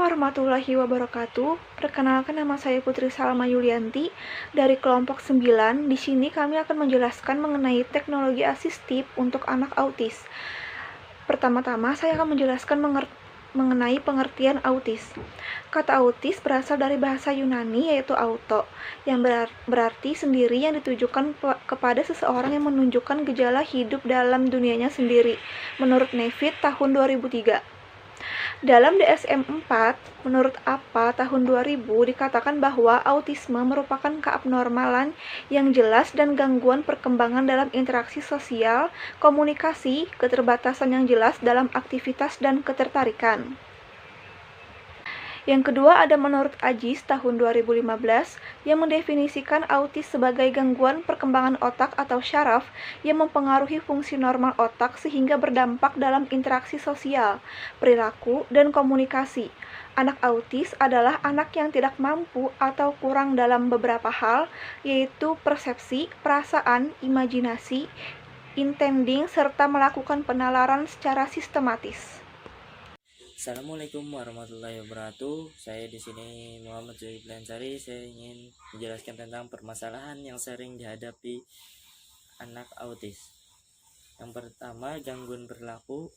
warahmatullahi wabarakatuh. Perkenalkan, nama saya Putri Salma Yulianti dari kelompok 9. Di sini kami akan menjelaskan mengenai teknologi asistif untuk anak autis. Pertama-tama saya akan menjelaskan mengenai pengertian autis. Kata autis berasal dari bahasa Yunani yaitu auto, yang berarti sendiri, yang ditujukan kepada seseorang yang menunjukkan gejala hidup dalam dunianya sendiri, menurut Nevitt tahun 2003. Dalam DSM-4, menurut APA tahun 2000, dikatakan bahwa autisme merupakan keabnormalan yang jelas dan gangguan perkembangan dalam interaksi sosial, komunikasi, keterbatasan yang jelas dalam aktivitas dan ketertarikan. Yang kedua ada menurut Ajis tahun 2015 yang mendefinisikan autis sebagai gangguan perkembangan otak atau syaraf yang mempengaruhi fungsi normal otak sehingga berdampak dalam interaksi sosial, perilaku, dan komunikasi. Anak autis adalah anak yang tidak mampu atau kurang dalam beberapa hal, yaitu persepsi, perasaan, imajinasi, intending, serta melakukan penalaran secara sistematis. Assalamualaikum warahmatullahi wabarakatuh. Saya di sini Muhammad Zohib Lansari. Saya ingin menjelaskan tentang permasalahan yang sering dihadapi anak autis. Yang pertama, gangguan perilaku.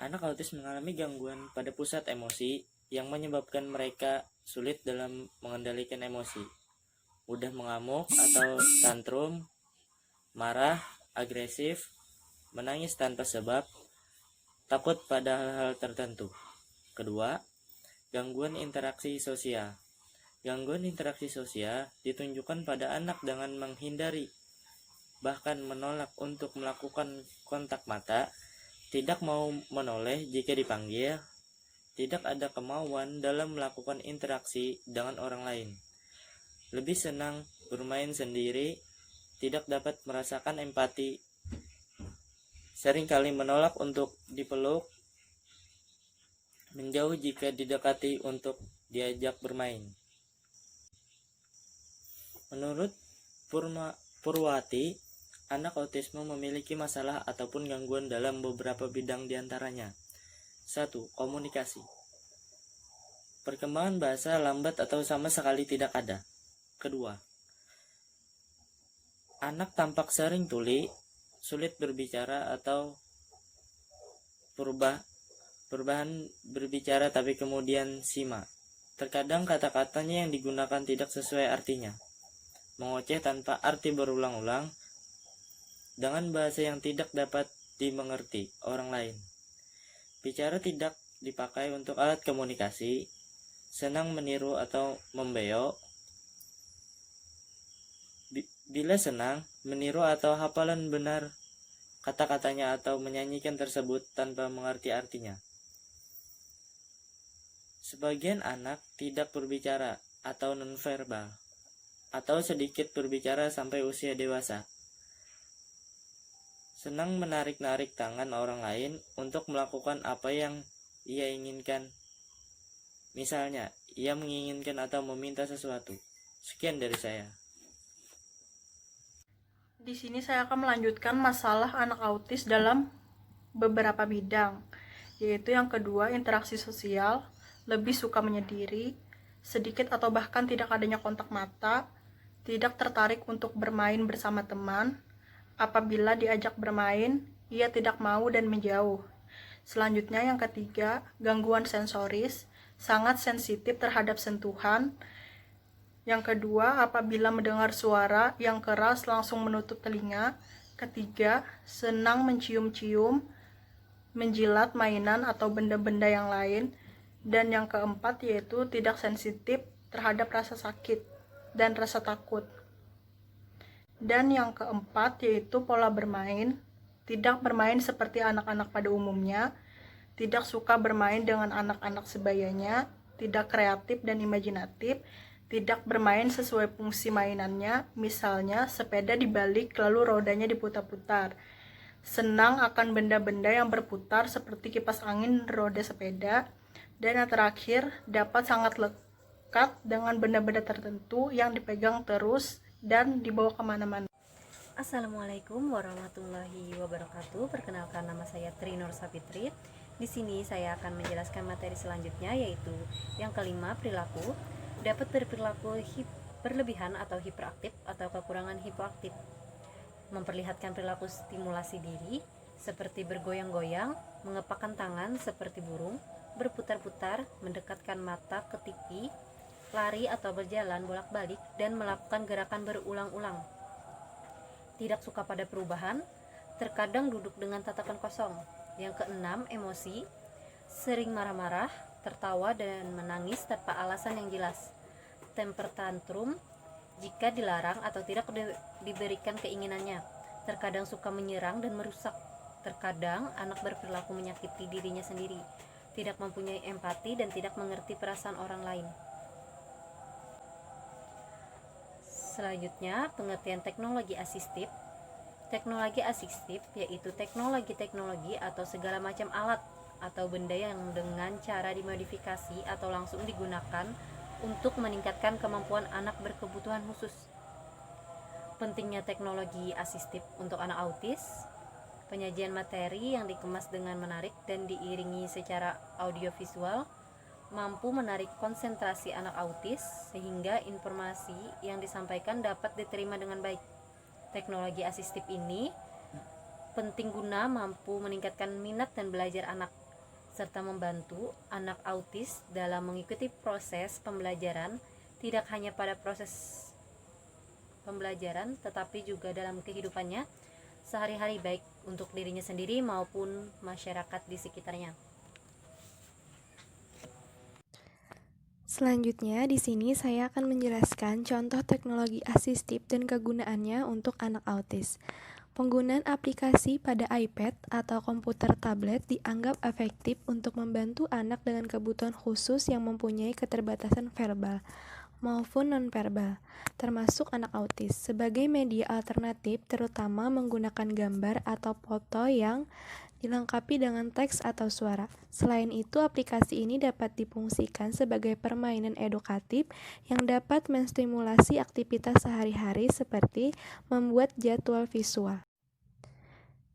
Anak autis mengalami gangguan pada pusat emosi yang menyebabkan mereka sulit dalam mengendalikan emosi, mudah mengamuk atau tantrum, marah, agresif, menangis tanpa sebab, takut pada hal-hal tertentu. Kedua, gangguan interaksi sosial. Gangguan interaksi sosial ditunjukkan pada anak dengan menghindari, bahkan menolak untuk melakukan kontak mata, tidak mau menoleh jika dipanggil, tidak ada kemauan dalam melakukan interaksi dengan orang lain, lebih senang bermain sendiri, tidak dapat merasakan empati, seringkali menolak untuk dipeluk, menjauh jika didekati untuk diajak bermain. Menurut Purwati, anak autisme memiliki masalah ataupun gangguan dalam beberapa bidang diantaranya. 1. Komunikasi. Perkembangan bahasa lambat atau sama sekali tidak ada. Kedua, anak tampak sering tuli, sulit berbicara atau perubahan berbicara tapi kemudian simak. Terkadang kata-katanya yang digunakan tidak sesuai artinya. Mengoceh tanpa arti berulang-ulang dengan bahasa yang tidak dapat dimengerti orang lain. Bicara tidak dipakai untuk alat komunikasi, senang meniru atau membeo. Bila senang, meniru atau hafalan benar kata-katanya atau menyanyikan tersebut tanpa mengerti artinya. Sebagian anak tidak berbicara atau nonverbal, atau sedikit berbicara sampai usia dewasa. Senang menarik-narik tangan orang lain untuk melakukan apa yang ia inginkan. Misalnya, ia menginginkan atau meminta sesuatu. Sekian dari saya. Di sini saya akan melanjutkan masalah anak autis dalam beberapa bidang, yaitu yang kedua, interaksi sosial, lebih suka menyendiri, sedikit atau bahkan tidak adanya kontak mata, tidak tertarik untuk bermain bersama teman, apabila diajak bermain, ia tidak mau dan menjauh. Selanjutnya yang ketiga, gangguan sensoris, sangat sensitif terhadap sentuhan. Yang kedua, apabila mendengar suara yang keras langsung menutup telinga. Ketiga, senang mencium-cium, menjilat mainan atau benda-benda yang lain. Dan yang keempat yaitu tidak sensitif terhadap rasa sakit dan rasa takut. Dan yang keempat yaitu pola bermain, tidak bermain seperti anak-anak pada umumnya, tidak suka bermain dengan anak-anak sebayanya, tidak kreatif dan imajinatif, tidak bermain sesuai fungsi mainannya, misalnya sepeda dibalik lalu rodanya diputar-putar. Senang akan benda-benda yang berputar seperti kipas angin roda sepeda. Dan yang terakhir, dapat sangat lekat dengan benda-benda tertentu yang dipegang terus dan dibawa kemana-mana. Assalamualaikum warahmatullahi wabarakatuh. Perkenalkan, nama saya Tri Nur Sapitri Di sini saya akan menjelaskan materi selanjutnya, yaitu yang kelima, perilaku. Dapat berperilaku berlebihan atau hiperaktif atau kekurangan hipoaktif. Memperlihatkan perilaku stimulasi diri seperti bergoyang-goyang, mengepakkan tangan seperti burung, berputar-putar, mendekatkan mata ke TV, lari atau berjalan bolak-balik, dan melakukan gerakan berulang-ulang. Tidak suka pada perubahan, terkadang duduk dengan tatapan kosong. Yang keenam, emosi, sering marah-marah, tertawa dan menangis tanpa alasan yang jelas. Temper tantrum jika dilarang atau tidak diberikan keinginannya. Terkadang suka menyerang dan merusak. Terkadang anak berperilaku menyakiti dirinya sendiri, tidak mempunyai empati dan tidak mengerti perasaan orang lain. Selanjutnya, pengertian teknologi asistif. Teknologi asistif yaitu teknologi atau segala macam alat atau benda yang dengan cara dimodifikasi atau langsung digunakan untuk meningkatkan kemampuan anak berkebutuhan khusus. Pentingnya teknologi asistif untuk anak autis. Penyajian materi yang dikemas dengan menarik dan diiringi secara audiovisual mampu menarik konsentrasi anak autis sehingga informasi yang disampaikan dapat diterima dengan baik. Teknologi asistif ini penting guna mampu meningkatkan minat dan belajar anak, serta membantu anak autis dalam mengikuti proses pembelajaran, tidak hanya pada proses pembelajaran, tetapi juga dalam kehidupannya sehari-hari, baik untuk dirinya sendiri maupun masyarakat di sekitarnya. Selanjutnya, di sini saya akan menjelaskan contoh teknologi asistif dan kegunaannya untuk anak autis. Penggunaan aplikasi pada iPad atau komputer tablet dianggap efektif untuk membantu anak dengan kebutuhan khusus yang mempunyai keterbatasan verbal maupun nonverbal, termasuk anak autis, sebagai media alternatif, terutama menggunakan gambar atau foto yang dilengkapi dengan teks atau suara. Selain itu, aplikasi ini dapat difungsikan sebagai permainan edukatif yang dapat menstimulasi aktivitas sehari-hari seperti membuat jadwal visual.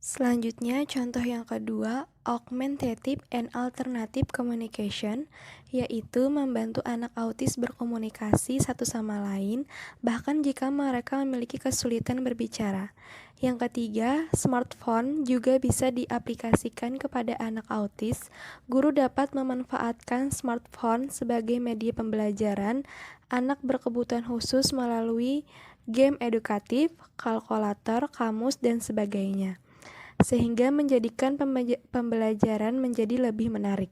Selanjutnya, contoh yang kedua, augmentative and alternative communication, yaitu membantu anak autis berkomunikasi satu sama lain, bahkan jika mereka memiliki kesulitan berbicara. Yang ketiga, smartphone juga bisa diaplikasikan kepada anak autis. Guru dapat memanfaatkan smartphone sebagai media pembelajaran anak berkebutuhan khusus melalui game edukatif, kalkulator, kamus, dan sebagainya, sehingga menjadikan pembelajaran menjadi lebih menarik.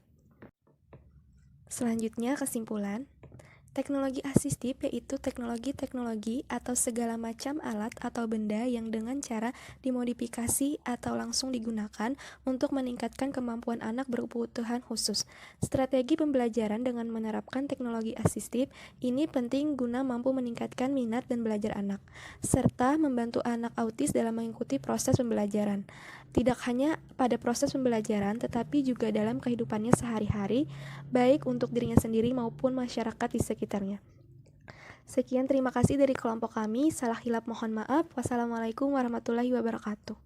Selanjutnya, kesimpulan. Teknologi asistif yaitu teknologi atau segala macam alat atau benda yang dengan cara dimodifikasi atau langsung digunakan untuk meningkatkan kemampuan anak berkebutuhan khusus. Strategi pembelajaran dengan menerapkan teknologi asistif ini penting guna mampu meningkatkan minat dan belajar anak, serta membantu anak autis dalam mengikuti proses pembelajaran. Tidak hanya pada proses pembelajaran, tetapi juga dalam kehidupannya sehari-hari, baik untuk dirinya sendiri maupun masyarakat di sekitarnya. Sekian, terima kasih dari kelompok kami. Salah hilap mohon maaf. Wassalamualaikum warahmatullahi wabarakatuh.